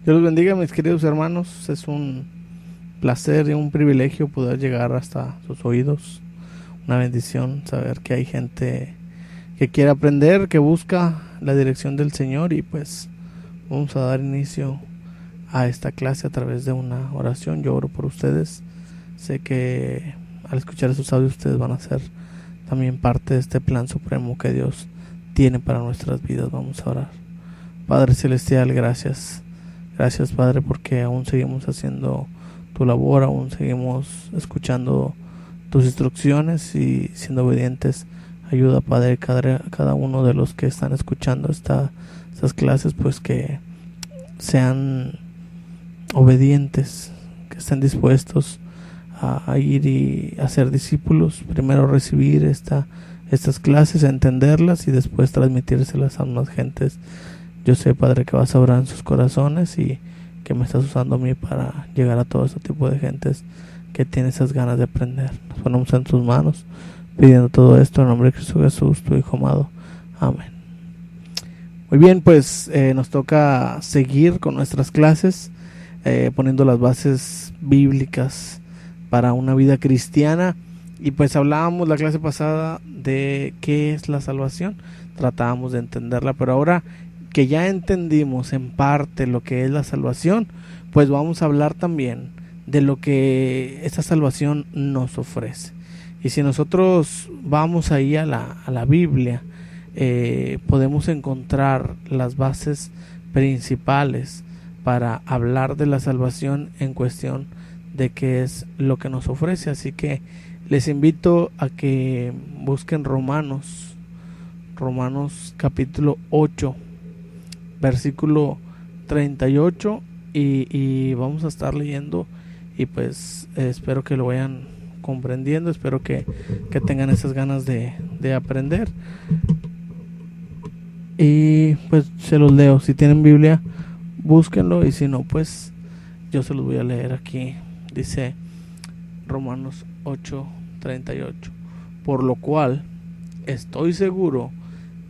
Dios los bendiga, mis queridos hermanos. Es un placer y un privilegio poder llegar hasta sus oídos. Una bendición saber que hay gente que quiere aprender, que busca la dirección del Señor, y pues vamos a dar inicio a esta clase a través de una oración. Yo oro por ustedes. Sé que al escuchar esos audios ustedes van a ser también parte de este plan supremo que Dios tiene para nuestras vidas. Vamos a orar. Padre Celestial, gracias. Gracias, Padre, porque aún seguimos haciendo tu labor, aún seguimos escuchando tus instrucciones y siendo obedientes. Ayuda, Padre, cada uno de los que están escuchando estas clases, pues que sean obedientes, que estén dispuestos a ir y a ser discípulos. Primero recibir estas clases, a entenderlas y después transmitírselas a más gentes. Yo sé, Padre, que vas a obrar en sus corazones y que me estás usando a mí para llegar a todo este tipo de gentes que tiene esas ganas de aprender. Nos ponemos en tus manos pidiendo todo esto en nombre de Cristo Jesús, tu Hijo amado. Amén. Muy bien, pues nos toca seguir con nuestras clases, poniendo las bases bíblicas para una vida cristiana. Y pues hablábamos la clase pasada de qué es la salvación, tratábamos de entenderla, pero ahora que ya entendimos en parte lo que es la salvación, pues vamos a hablar también de lo que esta salvación nos ofrece. Y si nosotros vamos ahí a la Biblia, podemos encontrar las bases principales para hablar de la salvación en cuestión de qué es lo que nos ofrece. Así que les invito a que busquen Romanos capítulo 8, versículo 38, y vamos a estar leyendo, y pues espero que lo vayan comprendiendo, espero que tengan esas ganas de aprender. Y pues se los leo. Si tienen Biblia, búsquenlo, y si no, pues yo se los voy a leer aquí. Dice Romanos 8:38: por lo cual estoy seguro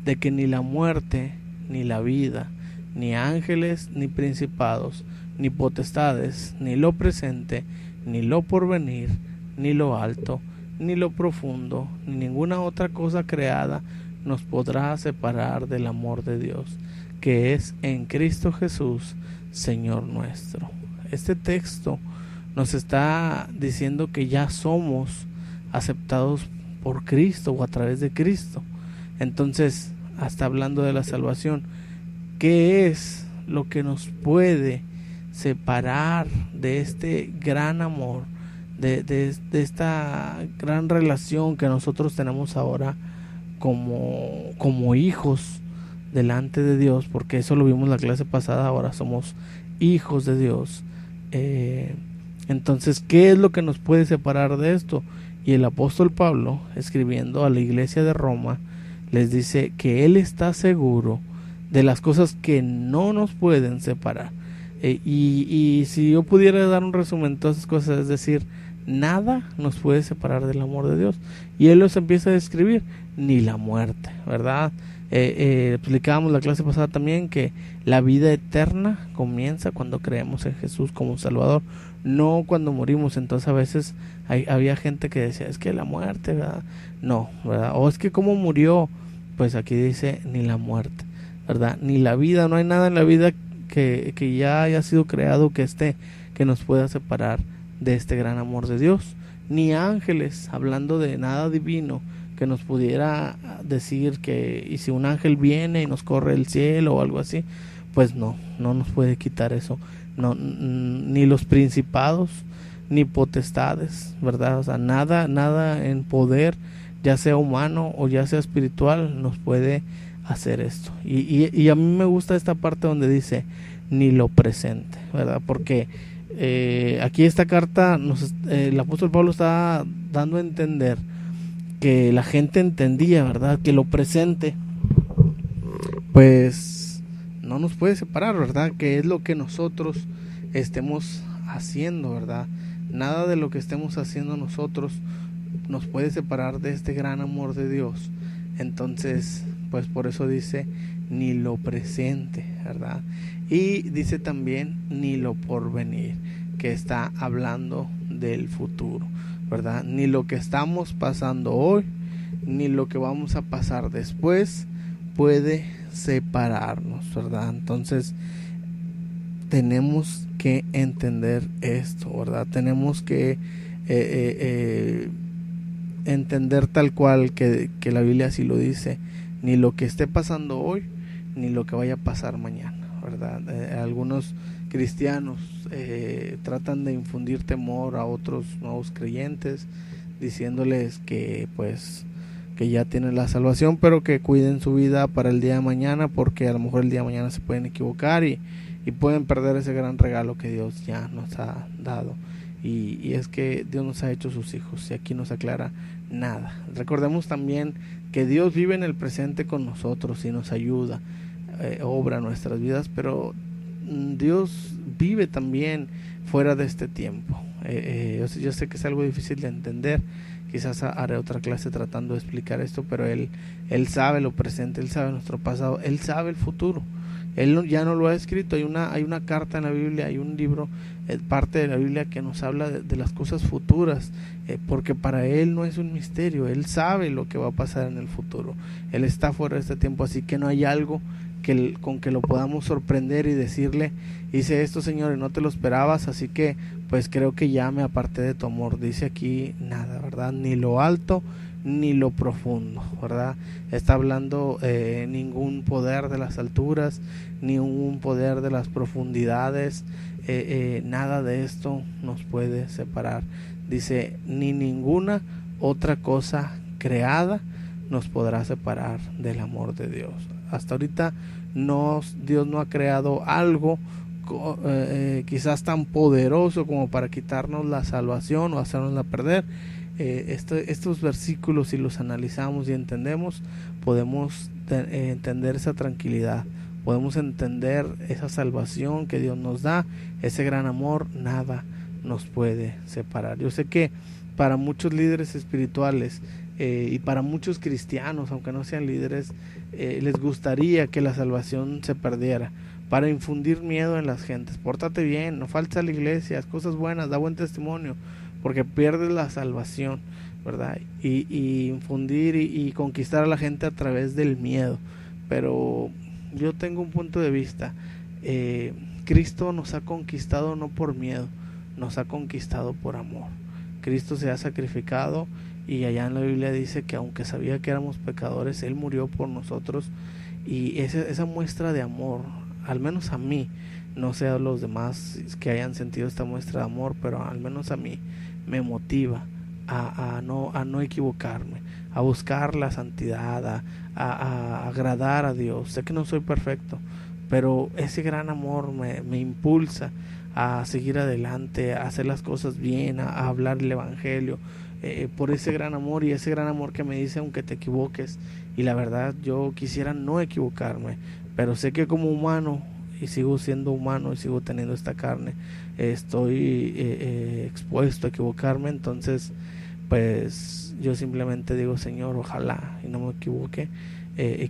de que ni la muerte, ni la vida, ni ángeles, ni principados, ni potestades, ni lo presente, ni lo porvenir, ni lo alto, ni lo profundo, ni ninguna otra cosa creada nos podrá separar del amor de Dios, que es en Cristo Jesús, Señor nuestro. Este texto nos está diciendo que ya somos aceptados por Cristo o a través de Cristo. Entonces, hasta hablando de la salvación, ¿qué es lo que nos puede separar de este gran amor, de esta gran relación que nosotros tenemos ahora como hijos delante de Dios? Porque eso lo vimos la clase pasada. Ahora somos hijos de Dios. Entonces, ¿qué es lo que nos puede separar de esto? Y el apóstol Pablo, escribiendo a la iglesia de Roma, les dice que él está seguro de las cosas que no nos pueden separar. Y si yo pudiera dar un resumen de todas esas cosas, es decir, nada nos puede separar del amor de Dios. Y él los empieza a describir: ni la muerte, ¿verdad? Explicábamos la clase pasada también que la vida eterna comienza cuando creemos en Jesús como Salvador, no cuando morimos. Entonces a veces había gente que decía: es que la muerte, ¿verdad? No, ¿verdad? O es que cómo murió. Pues aquí dice: ni la muerte, ¿verdad? Ni la vida. No hay nada en la vida que ya haya sido creado que nos pueda separar de este gran amor de Dios. Ni ángeles, hablando de nada divino que nos pudiera decir que, y si un ángel viene y nos corre el cielo o algo así, pues no nos puede quitar eso. No, ni los principados, ni potestades, ¿verdad? O sea, nada en poder, ya sea humano o ya sea espiritual, nos puede hacer esto. Y a mí me gusta esta parte donde dice: ni lo presente, ¿verdad? Porque aquí esta carta el apóstol Pablo está dando a entender que la gente entendía, ¿verdad?, que lo presente pues no nos puede separar, ¿verdad?, que es lo que nosotros estemos haciendo, ¿verdad? Nada de lo que estemos haciendo nosotros nos puede separar de este gran amor de Dios. Entonces, pues por eso dice: ni lo presente, ¿verdad? Y dice también ni lo porvenir, que está hablando del futuro, ¿verdad? Ni lo que estamos pasando hoy, ni lo que vamos a pasar después puede separarnos, ¿verdad? Entonces tenemos que entender esto, ¿verdad? Tenemos que entender tal cual que la Biblia así lo dice, ni lo que esté pasando hoy, ni lo que vaya a pasar mañana, ¿verdad? Algunos cristianos tratan de infundir temor a otros nuevos creyentes, diciéndoles que pues que ya tienen la salvación, pero que cuiden su vida para el día de mañana, porque a lo mejor el día de mañana se pueden equivocar y pueden perder ese gran regalo que Dios ya nos ha dado. Y es que Dios nos ha hecho sus hijos, y aquí nos aclara nada. Recordemos también que Dios vive en el presente con nosotros y nos ayuda, obra nuestras vidas, pero Dios vive también fuera de este tiempo. Yo sé que es algo difícil de entender, quizás haré otra clase tratando de explicar esto, pero Él sabe lo presente, Él sabe nuestro pasado, Él sabe el futuro. Él ya no lo ha escrito. Hay una carta en la Biblia, hay un libro, parte de la Biblia que nos habla de las cosas futuras, porque para Él no es un misterio. Él sabe lo que va a pasar en el futuro. Él está fuera de este tiempo, así que no hay algo con que lo podamos sorprender y decirle: hice esto, Señor, y no te lo esperabas, así que pues creo que ya me aparté de tu amor. Dice aquí nada, ¿verdad? Ni lo alto ni lo profundo, ¿verdad? Está hablando ningún poder de las alturas, ni un poder de las profundidades, nada de esto nos puede separar. Dice, ni ninguna otra cosa creada nos podrá separar del amor de Dios. Hasta ahorita Dios no ha creado algo quizás tan poderoso como para quitarnos la salvación o hacernosla perder. Estos versículos, si los analizamos y entendemos, podemos entender esa tranquilidad, podemos entender esa salvación que Dios nos da, ese gran amor. Nada nos puede separar. Yo sé que para muchos líderes espirituales y para muchos cristianos, aunque no sean líderes, les gustaría que la salvación se perdiera, para infundir miedo en las gentes. Pórtate bien, no faltes a la iglesia, haz cosas buenas, da buen testimonio, porque pierdes la salvación, ¿verdad? Y infundir y conquistar a la gente a través del miedo. Pero yo tengo un punto de vista. Cristo nos ha conquistado no por miedo, nos ha conquistado por amor. Cristo se ha sacrificado, y allá en la Biblia dice que aunque sabía que éramos pecadores, Él murió por nosotros. Y esa muestra de amor, al menos a mí, no sé a los demás que hayan sentido esta muestra de amor, pero al menos a mí me motiva a no equivocarme, a buscar la santidad, a agradar a Dios. Sé que no soy perfecto, pero ese gran amor me impulsa a seguir adelante, a hacer las cosas bien, a hablar el evangelio, por ese gran amor, y ese gran amor que me dice aunque te equivoques. Y la verdad, yo quisiera no equivocarme, pero sé que como humano, y sigo siendo humano y sigo teniendo esta carne, estoy expuesto a equivocarme. Entonces pues yo simplemente digo: Señor, ojalá y no me equivoque.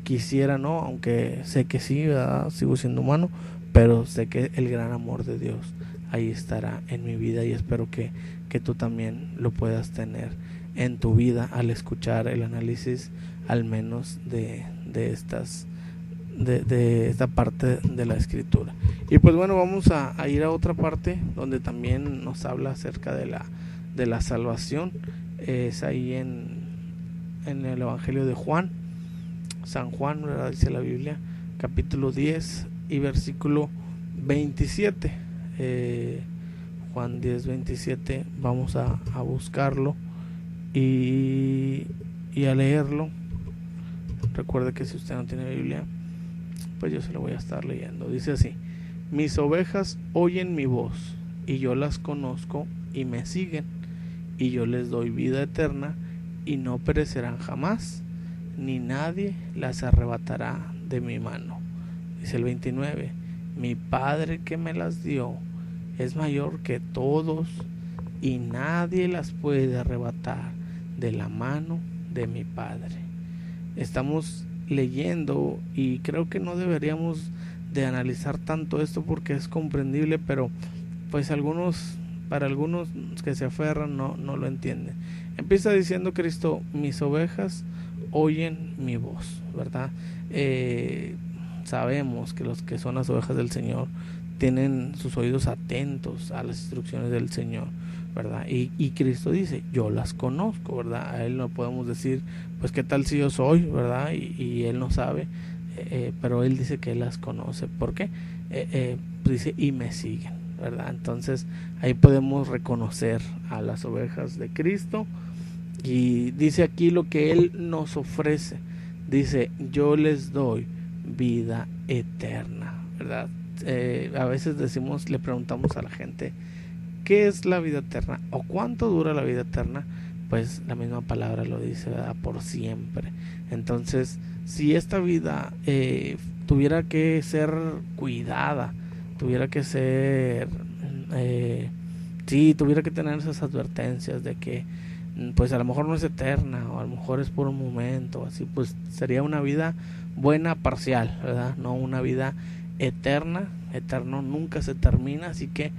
Quisiera no, aunque sé que sí, ¿verdad? Sigo siendo humano, pero sé que el gran amor de Dios ahí estará en mi vida, y espero que tú también lo puedas tener en tu vida al escuchar el análisis, al menos de esta parte de la escritura. Y pues bueno, vamos a ir a otra parte donde también nos habla acerca de la salvación. Es ahí en el Evangelio de Juan, San Juan, ¿verdad? Dice la Biblia, capítulo 10 y versículo 27. Juan 10, 27. Vamos a buscarlo y a leerlo. Recuerde que si usted no tiene Biblia, pues yo se lo voy a estar leyendo. Dice así: mis ovejas oyen mi voz, y yo las conozco y me siguen, y yo les doy vida eterna, y no perecerán jamás, ni nadie las arrebatará de mi mano. Dice el 29: mi Padre que me las dio es mayor que todos, y nadie las puede arrebatar de la mano de mi Padre. Estamos leyendo, y creo que no deberíamos de analizar tanto esto porque es comprendible, pero pues para algunos que se aferran no lo entienden. Empieza diciendo Cristo: mis ovejas oyen mi voz, ¿verdad? Sabemos que los que son las ovejas del Señor tienen sus oídos atentos a las instrucciones del Señor, ¿verdad? Y Cristo dice: yo las conozco, ¿verdad? A Él no podemos decir, pues qué tal si yo soy, ¿verdad? Y Él no sabe, pero Él dice que Él las conoce. ¿Por qué? Pues dice: y me siguen, ¿verdad? Entonces ahí podemos reconocer a las ovejas de Cristo. Y dice aquí lo que Él nos ofrece. Dice: yo les doy vida eterna, ¿verdad? A veces le preguntamos a la gente: ¿qué es la vida eterna? ¿O cuánto dura la vida eterna? Pues la misma palabra lo dice, ¿verdad? Por siempre. Entonces, si esta vida tuviera que ser cuidada, tuviera que ser, tuviera que tener esas advertencias de que pues a lo mejor no es eterna, o a lo mejor es por un momento, así, pues sería una vida buena parcial, ¿verdad? No una vida eterna. Eterno nunca se termina, así que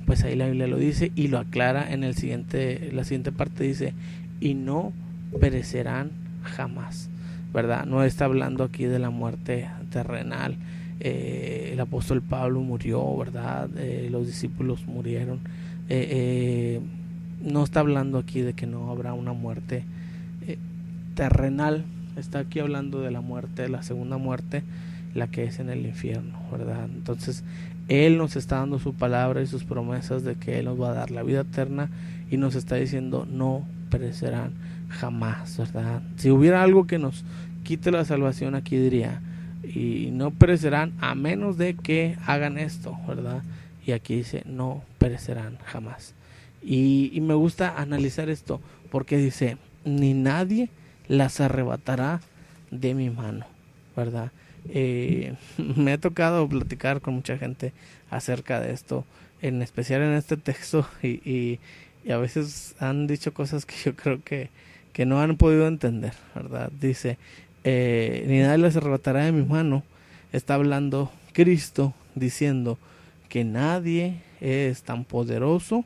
pues ahí la Biblia lo dice y lo aclara en la siguiente parte. Dice: y no perecerán jamás, ¿verdad? No está hablando aquí de la muerte terrenal. El apóstol Pablo murió, ¿verdad? Los discípulos murieron. No está hablando aquí de que no habrá una muerte terrenal. Está aquí hablando de la muerte, la segunda muerte, la que es en el infierno, ¿verdad? Entonces Él nos está dando su palabra y sus promesas de que Él nos va a dar la vida eterna, y nos está diciendo: no perecerán jamás, ¿verdad? Si hubiera algo que nos quite la salvación, aquí diría: y no perecerán a menos de que hagan esto, ¿verdad? Y aquí dice: no perecerán jamás. Y me gusta analizar esto porque dice: ni nadie las arrebatará de mi mano, ¿verdad? Me ha tocado platicar con mucha gente acerca de esto, en especial en este texto, y a veces han dicho cosas que yo creo que no han podido entender, ¿verdad? Dice: ni nadie las arrebatará de mi mano. Está hablando Cristo diciendo que nadie es tan poderoso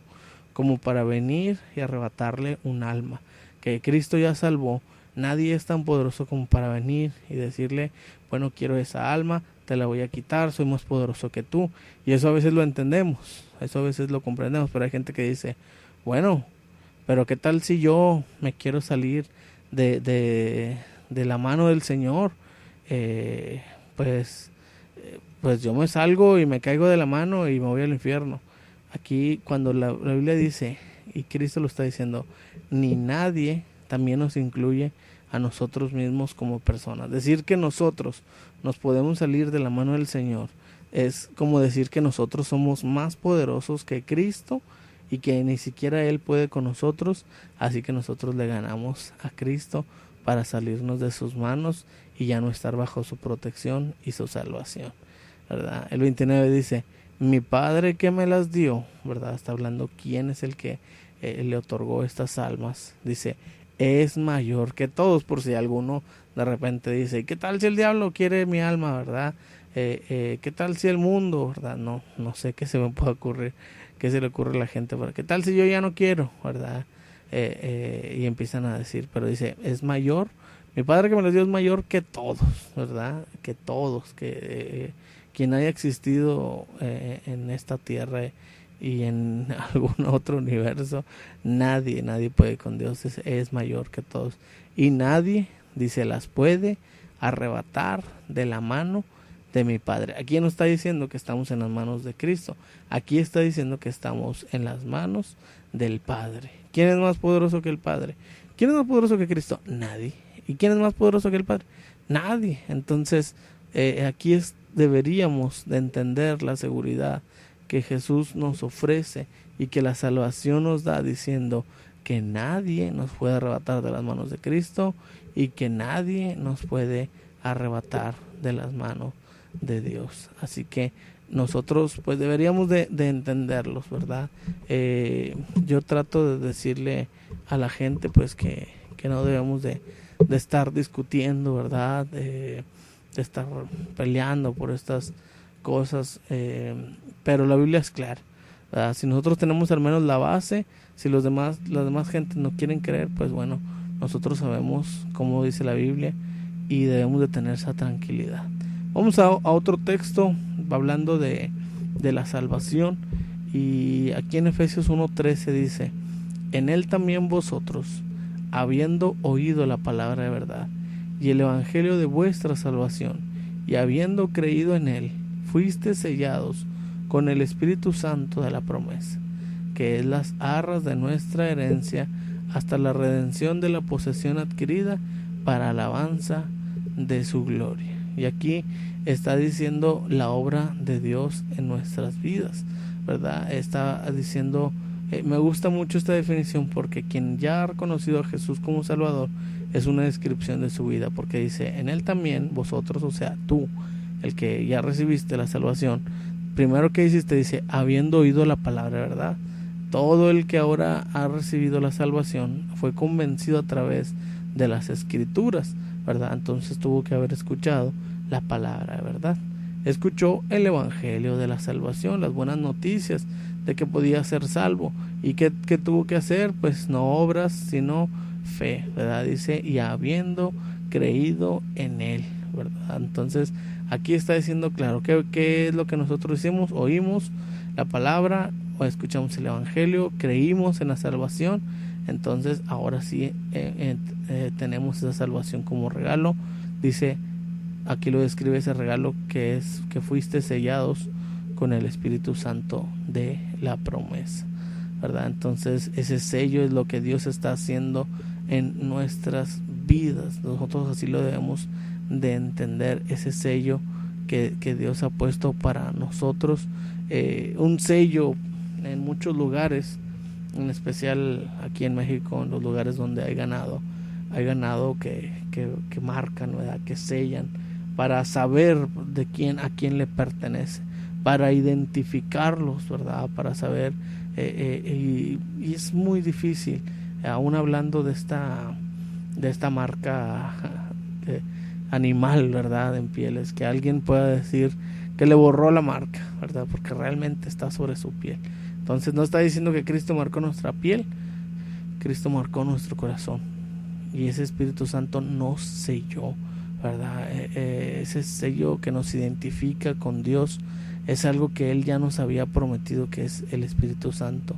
como para venir y arrebatarle un alma, que Cristo ya salvó. Nadie es tan poderoso como para venir y decirle: bueno, quiero esa alma, te la voy a quitar, soy más poderoso que tú. Y eso a veces lo entendemos, eso a veces lo comprendemos, pero hay gente que dice: bueno, pero qué tal si yo me quiero salir de la mano del Señor, pues yo me salgo y me caigo de la mano y me voy al infierno. Aquí cuando la Biblia dice, y Cristo lo está diciendo, ni nadie, también nos incluye a nosotros mismos como personas. Decir que nosotros nos podemos salir de la mano del Señor es como decir que nosotros somos más poderosos que Cristo y que ni siquiera Él puede con nosotros, así que nosotros le ganamos a Cristo para salirnos de sus manos y ya no estar bajo su protección y su salvación, ¿verdad? El 29 dice: mi Padre que me las dio, ¿verdad? Está hablando quién es el que le otorgó estas almas. Dice: es mayor que todos. Por si alguno de repente dice: ¿qué tal si el diablo quiere mi alma, verdad? ¿Qué tal si el mundo, verdad? No sé qué se me puede ocurrir, qué se le ocurre a la gente, pero ¿qué tal si yo ya no quiero, verdad? Y empiezan a decir, pero dice: es mayor, mi Padre que me las dio es mayor que todos, ¿verdad? Que todos, que quien haya existido en esta tierra y en algún otro universo, nadie puede con Dios, es mayor que todos, y nadie, dice, las puede arrebatar de la mano de mi Padre. Aquí no está diciendo que estamos en las manos de Cristo, aquí está diciendo que estamos en las manos del Padre. ¿Quién es más poderoso que el Padre? ¿Quién es más poderoso que Cristo? Nadie. ¿Y quién es más poderoso que el Padre? Nadie. Entonces aquí deberíamos de entender la seguridad que Jesús nos ofrece y que la salvación nos da, diciendo que nadie nos puede arrebatar de las manos de Cristo y que nadie nos puede arrebatar de las manos de Dios. Así que nosotros pues deberíamos de entenderlos, ¿verdad? Yo trato de decirle a la gente pues que no debemos de estar discutiendo, ¿verdad? estar peleando por estas cosas, pero la Biblia es clara, ¿verdad? Si nosotros tenemos al menos la base, si las demás gente no quieren creer, pues bueno, nosotros sabemos cómo dice la Biblia y debemos de tener esa tranquilidad. Vamos a otro texto hablando de la salvación, y aquí en Efesios 1:13 dice: en él también vosotros, habiendo oído la palabra de verdad y el evangelio de vuestra salvación, y habiendo creído en él, fuisteis sellados con el Espíritu Santo de la promesa, que es las arras de nuestra herencia, hasta la redención de la posesión adquirida para alabanza de su gloria. Y aquí está diciendo la obra de Dios en nuestras vidas, ¿verdad? Está diciendo, me gusta mucho esta definición, porque quien ya ha reconocido a Jesús como Salvador es una descripción de su vida, porque dice: en él también vosotros, o sea, tú, el que ya recibiste la salvación, primero que hiciste, dice, habiendo oído la palabra de verdad. Todo el que ahora ha recibido la salvación fue convencido a través de las Escrituras, ¿verdad? Entonces tuvo que haber escuchado la palabra de verdad. Escuchó el evangelio de la salvación, las buenas noticias de que podía ser salvo. ¿Y qué tuvo que hacer? Pues no obras, sino fe, ¿verdad? Dice: y habiendo creído en él, ¿verdad? Entonces aquí está diciendo claro qué es lo que nosotros hicimos: oímos la palabra, o escuchamos el evangelio, creímos en la salvación. Entonces ahora sí tenemos esa salvación como regalo. Dice, aquí lo describe ese regalo, que es que fuiste sellados con el Espíritu Santo de la promesa, ¿verdad? Entonces ese sello es lo que Dios está haciendo en nuestras vidas. Nosotros así lo debemos de entender, ese sello que Dios ha puesto para nosotros. Un sello en muchos lugares, en especial aquí en México, en los lugares donde hay ganado que marcan, ¿verdad? Que sellan para saber a quién le pertenece, para identificarlos, ¿verdad? Para saber, y es muy difícil, aún hablando de esta marca animal, ¿verdad? En pieles, que alguien pueda decir que le borró la marca, ¿verdad? Porque realmente está sobre su piel. Entonces no está diciendo que Cristo marcó nuestra piel, Cristo marcó nuestro corazón, y ese Espíritu Santo nos selló, ¿verdad? Ese sello que nos identifica con Dios es algo que Él ya nos había prometido, que es el Espíritu Santo.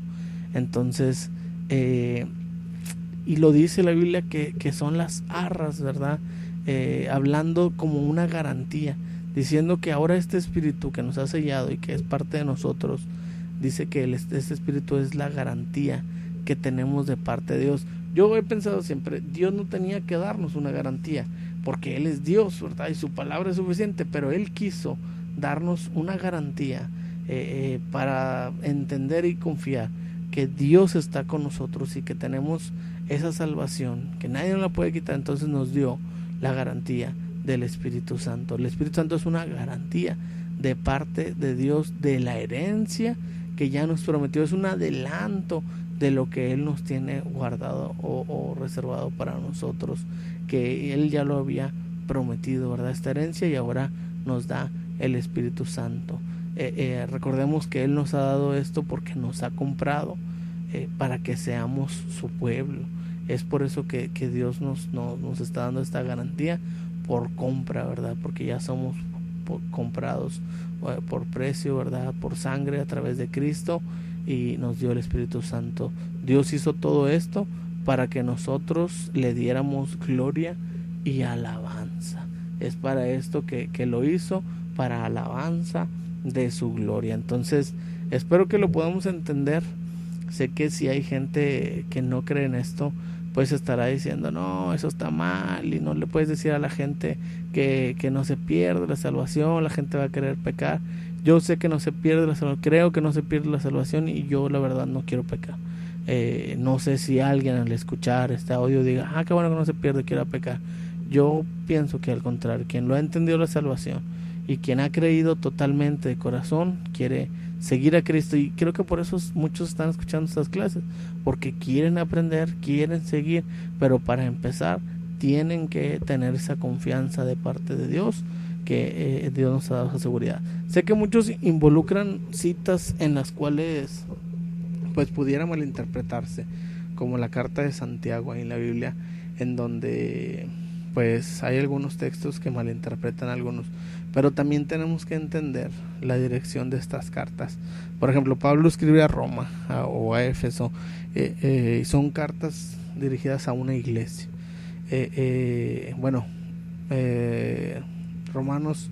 Entonces, y lo dice la Biblia que son las arras, ¿verdad? Hablando como una garantía, diciendo que ahora este Espíritu que nos ha sellado y que es parte de nosotros, dice que este Espíritu es la garantía que tenemos de parte de Dios. Yo he pensado siempre, Dios no tenía que darnos una garantía, porque Él es Dios, ¿verdad? Y su palabra es suficiente, pero Él quiso darnos una garantía para entender y confiar que Dios está con nosotros y que tenemos esa salvación, que nadie nos la puede quitar. Entonces nos dio la garantía del Espíritu Santo. El Espíritu Santo es una garantía de parte de Dios de la herencia que ya nos prometió, es un adelanto de lo que Él nos tiene guardado o reservado para nosotros, que Él ya lo había prometido, ¿verdad? Esta herencia, y ahora nos da el Espíritu Santo. Recordemos que Él nos ha dado esto porque nos ha comprado para que seamos su pueblo. Es por eso que Dios nos está dando esta garantía por compra, ¿verdad? Porque ya somos comprados por precio, ¿verdad? Por sangre a través de Cristo, y nos dio el Espíritu Santo. Dios hizo todo esto para que nosotros le diéramos gloria y alabanza. Es para esto que lo hizo, para alabanza de su gloria. Entonces espero que lo podamos entender. Sé que si hay gente que no cree en esto, pues estará diciendo, no, eso está mal, y no le puedes decir a la gente que no se pierde la salvación, la gente va a querer pecar. Yo sé que no se pierde la salvación, creo que no se pierde la salvación, y yo la verdad no quiero pecar. No sé si alguien al escuchar este audio diga, qué bueno que no se pierde, quiero pecar. Yo pienso que al contrario, quien lo ha entendido la salvación y quien ha creído totalmente de corazón quiere seguir a Cristo, y creo que por eso muchos están escuchando estas clases, porque quieren aprender, quieren seguir, pero para empezar tienen que tener esa confianza de parte de Dios que Dios nos ha dado esa seguridad. Sé que muchos involucran citas en las cuales pues pudiera malinterpretarse, como la carta de Santiago ahí en la Biblia, en donde pues hay algunos textos que malinterpretan algunos, pero también tenemos que entender la dirección de estas cartas. Por ejemplo, Pablo escribe a Roma o a Éfeso, son cartas dirigidas a una iglesia. Romanos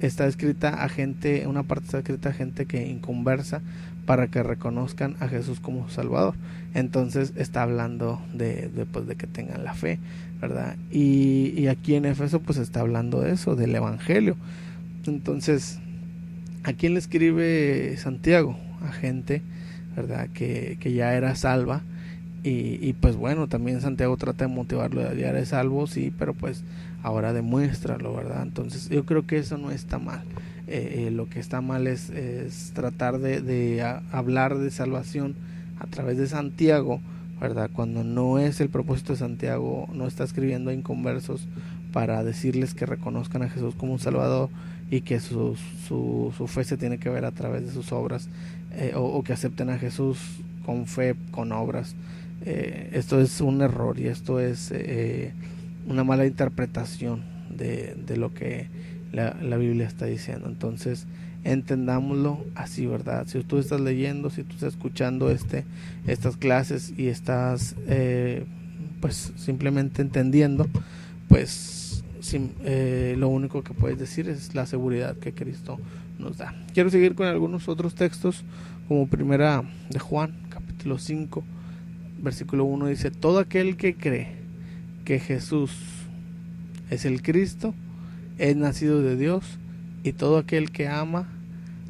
está escrita a gente, una parte está escrita a gente que inconversa, para que reconozcan a Jesús como Salvador. Entonces está hablando de que tengan la fe, ¿verdad? Y aquí en Éfeso pues está hablando de eso, del evangelio. Entonces, ¿a quién le escribe Santiago? A gente, ¿verdad? Que ya era salva. Y pues bueno, también Santiago trata de motivarlo, ya eres salvo, sí, pero pues ahora demuéstralo, ¿verdad? Entonces yo creo que eso no está mal. Lo que está mal es tratar de hablar de salvación a través de Santiago, ¿verdad? Cuando no es el propósito de Santiago, no está escribiendo a inconversos para decirles que reconozcan a Jesús como un Salvador y que su fe se tiene que ver a través de sus obras, o que acepten a Jesús con fe, con obras. Esto es un error y esto es una mala interpretación de lo que la Biblia está diciendo. Entonces entendámoslo así, ¿verdad? Si tú estás leyendo, si tú estás escuchando estas clases y estás pues simplemente entendiendo, pues lo único que puedes decir es la seguridad que Cristo nos da. Quiero seguir con algunos otros textos, como primera de Juan, capítulo 5, versículo 1, dice: todo aquel que cree que Jesús es el Cristo es nacido de Dios, y todo aquel que ama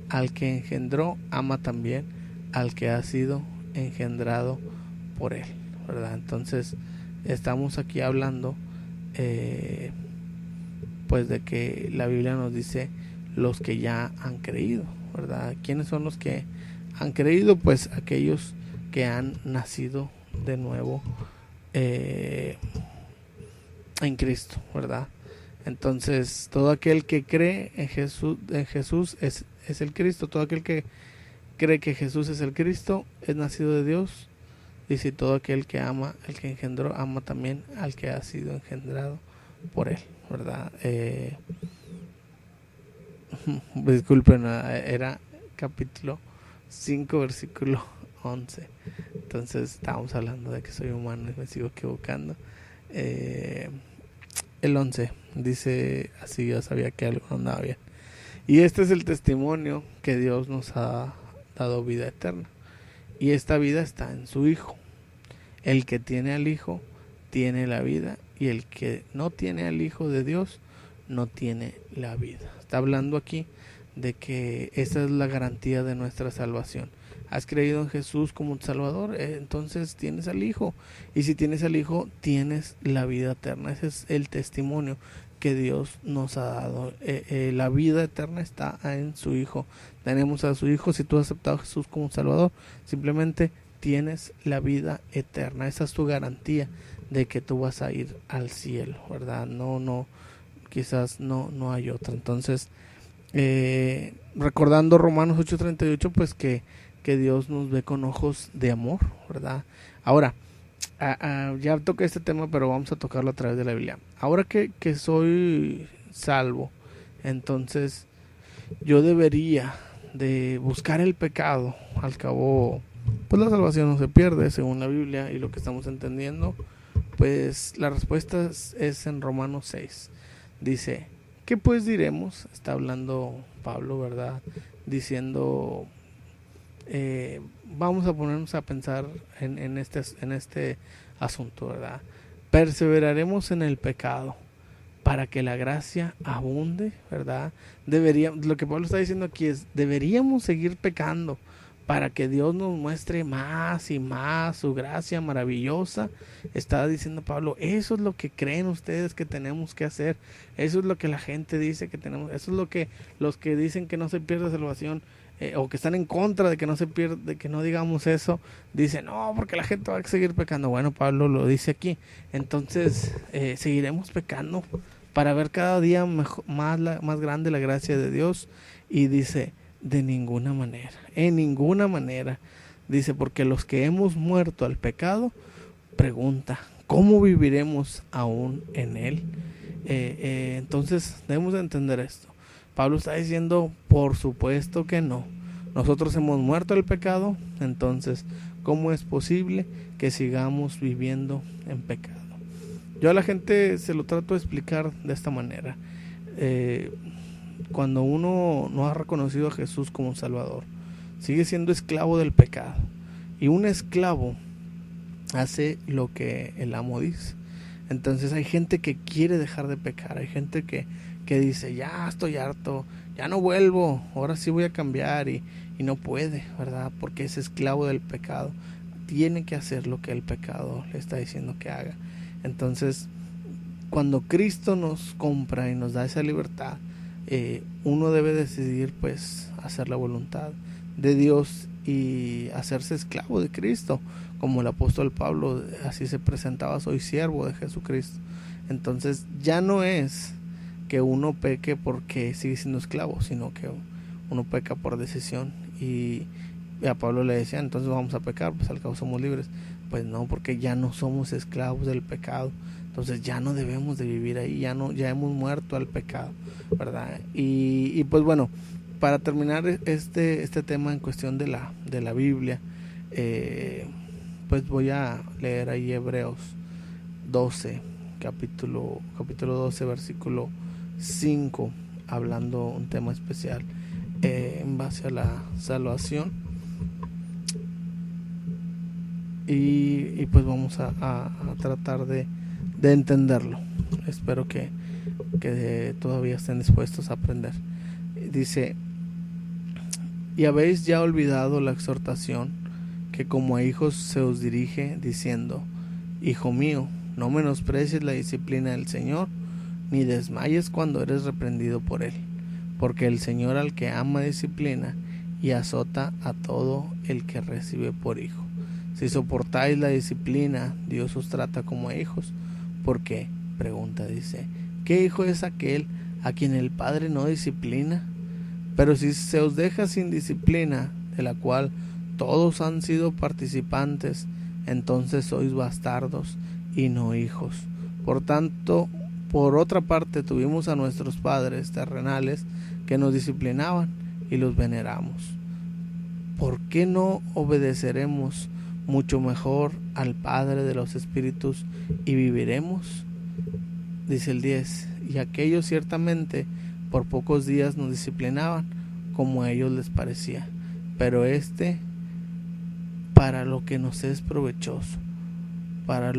al que engendró, ama también al que ha sido engendrado por él, ¿verdad? Entonces estamos aquí hablando pues de que la Biblia nos dice los que ya han creído, ¿verdad? ¿Quiénes son los que han creído? Pues aquellos que han nacido de nuevo en Cristo, ¿verdad? Entonces todo aquel que cree en Jesús es el Cristo. Todo aquel que cree que Jesús es el Cristo es nacido de Dios. Dice: todo aquel que ama al que engendró, ama también al que ha sido engendrado por él, ¿verdad? Disculpen, era capítulo 5, versículo 11. Entonces estábamos hablando de que soy humano y me sigo equivocando. El 11 dice así: yo sabía que algo no andaba bien. Y este es el testimonio que Dios nos ha dado, vida eterna, y esta vida está en su Hijo. El que tiene al Hijo tiene la vida, y el que no tiene al Hijo de Dios no tiene la vida. Está hablando aquí de que esa es la garantía de nuestra salvación. Has creído en Jesús como un Salvador, entonces tienes al Hijo, y si tienes al Hijo tienes la vida eterna. Ese es el testimonio que Dios nos ha dado. La vida eterna está en su Hijo. Tenemos a su Hijo. Si tú has aceptado a Jesús como un Salvador, simplemente tienes la vida eterna. Esa es tu garantía de que tú vas a ir al cielo, ¿verdad? Quizás no hay otra. Entonces, recordando Romanos 8:38, pues que Dios nos ve con ojos de amor, ¿verdad? Ahora, ya toqué este tema, pero vamos a tocarlo a través de la Biblia. Ahora que soy salvo, entonces yo debería de buscar el pecado. Al cabo, pues la salvación no se pierde, según la Biblia y lo que estamos entendiendo. Pues la respuesta es en Romanos 6. Dice: ¿qué pues diremos? Está hablando Pablo, ¿verdad? Diciendo, vamos a ponernos a pensar en este asunto, ¿verdad? Perseveraremos en el pecado para que la gracia abunde, ¿verdad? Lo que Pablo está diciendo aquí es: deberíamos seguir pecando para que Dios nos muestre más y más su gracia maravillosa. Está diciendo Pablo, eso es lo que creen ustedes que tenemos que hacer. Eso es lo que la gente dice que tenemos. Eso es lo que los que dicen que no se pierde salvación, o que están en contra de que no se pierde, de que no digamos eso, dicen, no, porque la gente va a seguir pecando. Bueno, Pablo lo dice aquí. Entonces, seguiremos pecando para ver cada día más grande la gracia de Dios. Y dice, de ninguna manera, en ninguna manera. Dice, porque los que hemos muerto al pecado, pregunta, ¿cómo viviremos aún en él? Entonces debemos de entender esto. Pablo está diciendo, por supuesto que no. Nosotros hemos muerto al pecado, entonces, ¿cómo es posible que sigamos viviendo en pecado? Yo a la gente se lo trato de explicar de esta manera. Cuando uno no ha reconocido a Jesús como Salvador, sigue siendo esclavo del pecado. Y un esclavo hace lo que el amo dice. Entonces hay gente que quiere dejar de pecar, hay gente que dice, ya estoy harto, ya no vuelvo, ahora sí voy a cambiar, y no puede, ¿verdad? Porque es esclavo del pecado, tiene que hacer lo que el pecado le está diciendo que haga. Entonces, cuando Cristo nos compra y nos da esa libertad, uno debe decidir pues hacer la voluntad de Dios y hacerse esclavo de Cristo, como el apóstol Pablo así se presentaba: soy siervo de Jesucristo. Entonces ya no es que uno peque porque sigue siendo esclavo, sino que uno peca por decisión. Y a Pablo le decía, entonces vamos a pecar, pues al cabo somos libres. Pues no, porque ya no somos esclavos del pecado. Entonces ya no debemos de vivir ahí, ya hemos muerto al pecado, ¿verdad? Y pues bueno, para terminar este tema en cuestión de la Biblia, pues voy a leer ahí Hebreos 12, capítulo 12, versículo 5, hablando un tema especial en base a la salvación. Y pues vamos a tratar de entenderlo. Espero que todavía estén dispuestos a aprender. Dice, y habéis ya olvidado la exhortación que como a hijos se os dirige, diciendo, hijo mío, no menosprecies la disciplina del Señor, ni desmayes cuando eres reprendido por él, porque el Señor al que ama disciplina y azota a todo el que recibe por hijo. Si soportáis la disciplina, Dios os trata como a hijos. ¿Por qué? Pregunta, dice, ¿qué hijo es aquel a quien el Padre no disciplina? Pero si se os deja sin disciplina, de la cual todos han sido participantes, entonces sois bastardos y no hijos. Por tanto, por otra parte, tuvimos a nuestros padres terrenales que nos disciplinaban y los veneramos. ¿Por qué no obedeceremos mucho mejor al Padre de los Espíritus y viviremos? Dice el 10, y aquellos ciertamente por pocos días nos disciplinaban como a ellos les parecía, pero para lo que nos es provechoso, para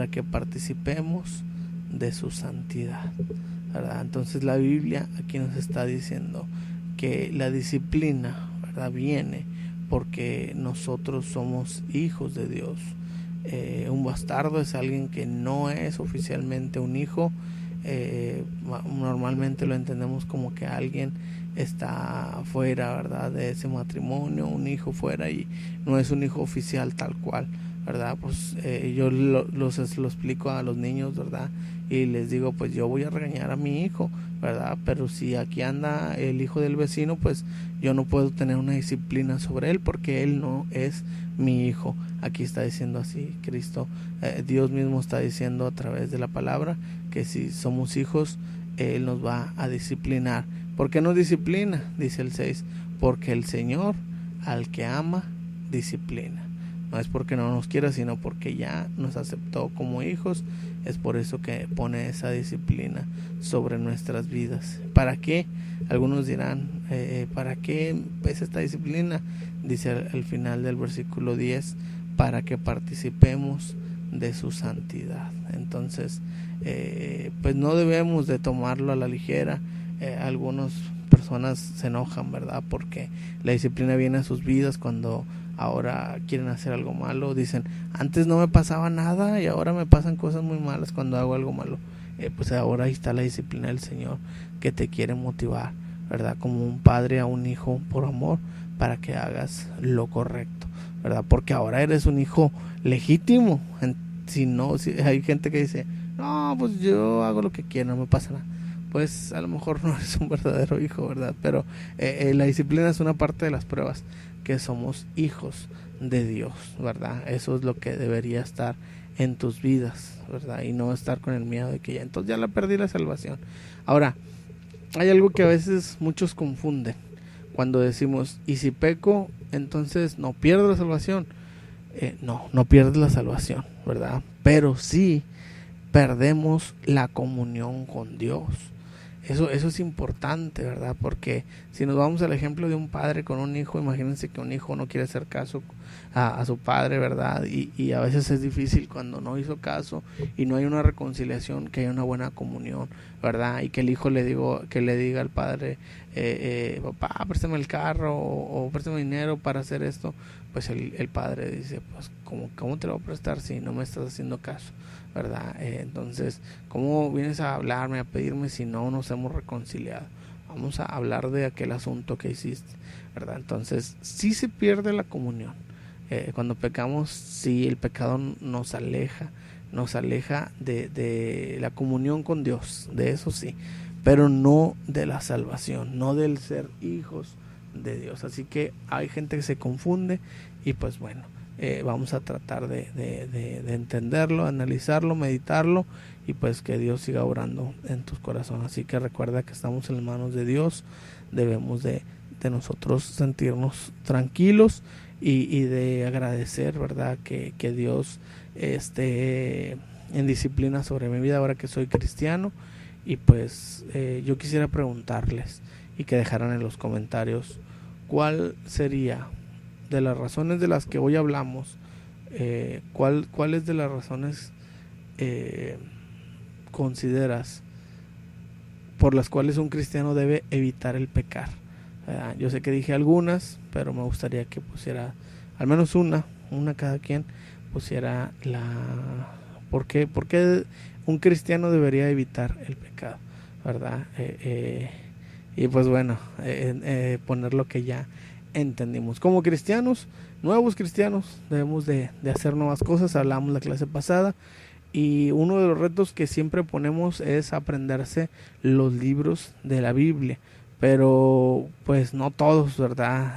que participemos de su santidad, ¿verdad? Entonces la Biblia aquí nos está diciendo que la disciplina, ¿verdad?, viene porque nosotros somos hijos de Dios. Un bastardo es alguien que no es oficialmente un hijo. Normalmente lo entendemos como que alguien está fuera, ¿verdad?, de ese matrimonio, un hijo fuera, y no es un hijo oficial tal cual, ¿verdad? Pues yo lo explico a los niños, ¿verdad? Y les digo, pues yo voy a regañar a mi hijo, ¿verdad? Pero si aquí anda el hijo del vecino, pues yo no puedo tener una disciplina sobre él porque él no es mi hijo. Aquí está diciendo así Cristo, Dios mismo está diciendo a través de la palabra que si somos hijos, Él nos va a disciplinar. ¿Por qué nos disciplina? Dice el 6, porque el Señor al que ama disciplina. No es porque no nos quiera, sino porque ya nos aceptó como hijos. Es por eso que pone esa disciplina sobre nuestras vidas. ¿Para qué? Algunos dirán, ¿para qué es esta disciplina? Dice al final del versículo 10, para que participemos de su santidad. Entonces, pues no debemos de tomarlo a la ligera. Algunas personas se enojan, ¿verdad?, porque la disciplina viene a sus vidas cuando ahora quieren hacer algo malo. Dicen, antes no me pasaba nada y ahora me pasan cosas muy malas cuando hago algo malo. Pues ahora ahí está la disciplina del Señor que te quiere motivar, ¿verdad?, como un padre a un hijo por amor, para que hagas lo correcto, ¿verdad? Porque ahora eres un hijo legítimo. Si hay gente que dice, no, pues yo hago lo que quiero, no me pasa nada. Pues a lo mejor no eres un verdadero hijo, ¿verdad? Pero la disciplina es una parte de las pruebas que somos hijos de Dios, ¿verdad? Eso es lo que debería estar en tus vidas, ¿verdad? Y no estar con el miedo de que ya, entonces ya la perdí la salvación. Ahora, hay algo que a veces muchos confunden cuando decimos, y si peco, entonces no pierdo la salvación. No pierdes la salvación, ¿verdad? Pero sí perdemos la comunión con Dios. Eso es importante, ¿verdad? Porque si nos vamos al ejemplo de un padre con un hijo, imagínense que un hijo no quiere hacer caso a su padre, ¿verdad? Y a veces es difícil cuando no hizo caso y no hay una reconciliación, que haya una buena comunión, ¿verdad? Y que el hijo que le diga al padre, papá, préstame el carro o préstame dinero para hacer esto. Pues el padre dice, pues ¿cómo te lo voy a prestar si no me estás haciendo caso? ¿Verdad? Entonces, ¿cómo vienes a hablarme, a pedirme si no nos hemos reconciliado? Vamos a hablar de aquel asunto que hiciste, ¿verdad? Entonces, sí se pierde la comunión. Cuando pecamos, sí, el pecado nos aleja de la comunión con Dios, de eso sí, pero no de la salvación, no del ser hijos de Dios. Así que hay gente que se confunde y pues bueno, vamos a tratar de entenderlo, analizarlo, meditarlo y pues que Dios siga orando en tus corazones. Así que recuerda que estamos en las manos de Dios, debemos de nosotros sentirnos tranquilos y de agradecer, ¿verdad? Que Dios esté en disciplina sobre mi vida ahora que soy cristiano. Y pues yo quisiera preguntarles y que dejaran en los comentarios cuál sería de las razones de las que hoy hablamos, cuáles de las razones consideras por las cuales un cristiano debe evitar el pecar. Yo sé que dije algunas, pero me gustaría que pusiera al menos una cada quien pusiera ¿por qué un cristiano debería evitar el pecado, ¿verdad? Y pues bueno, poner lo que ya entendimos. Como cristianos, nuevos cristianos, debemos de hacer nuevas cosas. Hablamos la clase pasada y uno de los retos que siempre ponemos es aprenderse los libros de la Biblia, pero pues no todos, ¿verdad?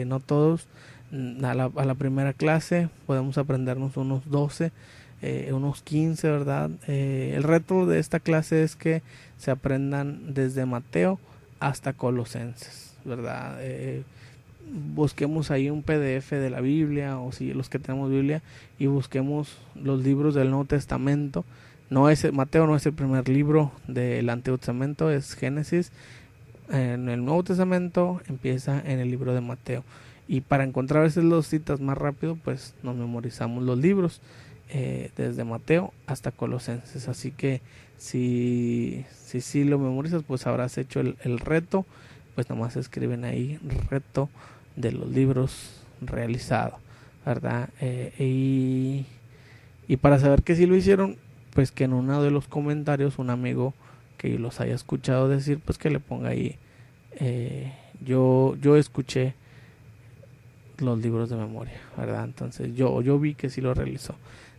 No todos. A la primera clase podemos aprendernos unos 12, unos 15, ¿verdad? El reto de esta clase es que se aprendan desde Mateo hasta Colosenses, ¿verdad? Busquemos ahí un PDF de la Biblia, o si los que tenemos Biblia, y busquemos los libros del Nuevo Testamento. Mateo no es el primer libro del Antiguo Testamento, es Génesis. En el Nuevo Testamento empieza en el libro de Mateo. Y para encontrar esas dos citas más rápido, pues nos memorizamos los libros desde Mateo hasta Colosenses. Así que si lo memorizas, pues habrás hecho el reto. Pues nomás escriben ahí reto de los libros realizado, ¿verdad? Y para saber que sí lo hicieron, pues que en uno de los comentarios un amigo que los haya escuchado decir, pues que le ponga ahí yo escuché los libros de memoria, ¿verdad? Entonces yo vi que sí lo realizó.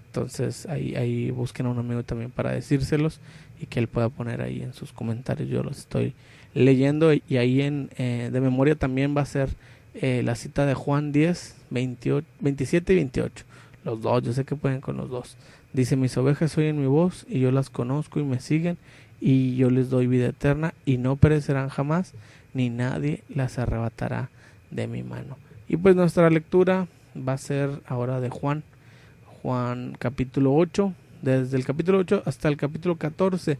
Entonces ahí busquen a un amigo también para decírselos y que él pueda poner ahí en sus comentarios. Yo los estoy leyendo y ahí de memoria también va a ser la cita de Juan 10, 27 y 28. Los dos, yo sé que pueden con los dos. Dice, mis ovejas oyen mi voz y yo las conozco y me siguen y yo les doy vida eterna y no perecerán jamás, ni nadie las arrebatará de mi mano. Y pues nuestra lectura va a ser ahora de Juan capítulo 8, desde el capítulo 8 hasta el capítulo 14.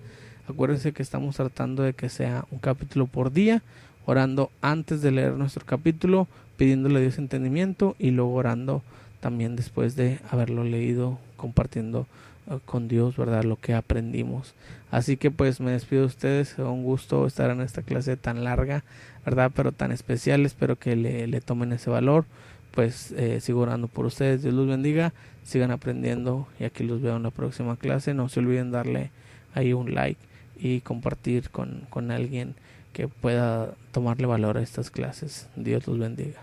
Acuérdense que estamos tratando de que sea un capítulo por día, orando antes de leer nuestro capítulo, pidiéndole a Dios entendimiento y luego orando también después de haberlo leído, compartiendo con Dios, ¿verdad?, lo que aprendimos. Así que pues me despido de ustedes, un gusto estar en esta clase tan larga, ¿verdad?, pero tan especial. Espero que le tomen ese valor. Pues sigo orando por ustedes, Dios los bendiga, sigan aprendiendo y aquí los veo en la próxima clase. No se olviden darle ahí un like y compartir con alguien que pueda tomarle valor a estas clases. Dios los bendiga.